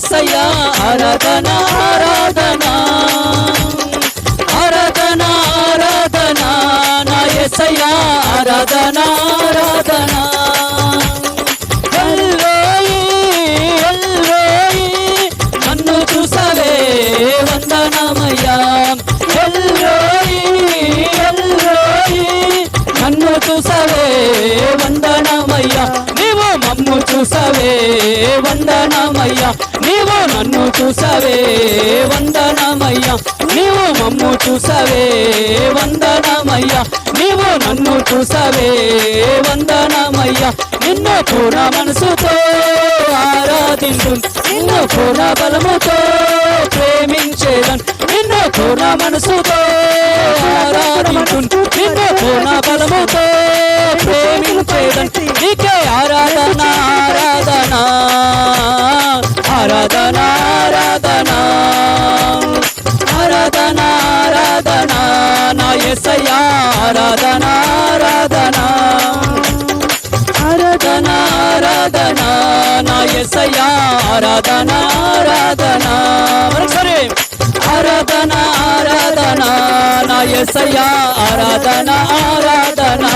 యేసయ్యా ఆరాధన ఆరాధన ఆరాధన ఆరాధన నా యేసయ్యా ఆరాధన ఆరాధన ఎల్లోయి ఎల్లోయి నన్ను చూసవే వందనమయ్యా ఎల్లోయి ఎల్లోయి నన్ను చూసవే వందనమయ్యా నీవు మమ్ము చూసవే వందనమయ్యా నీవు నన్ను చూసవే వందనమయ్యా నీవు మమ్ము చూసవే వందనమయ్యా నీవు నన్ను చూసవే వందనమయ్యా నిన్ను పూర్ణ మనసుతో ఆరాధించు నిన్ను పూర్ణ బలముతో ప్రేమించేదన్ నిన్ను పూర్ణ మనసుతో ఆరాధించు నిన్ను పూర్ణ బలముతో ప్రేమించేదన్ నీకే ఆరాధన ఆరాధన ఆరాధన ఆరాధన ఆరాధన ఆరాధన నా యేసయ్యా ఆరాధన ఆరాధన ఆరాధన ఆరాధన నా యేసయ్యా ఆరాధన ఆరాధన మరొకసారి ఆరాధన ఆరాధన నా యేసయ్యా ఆరాధన ఆరాధన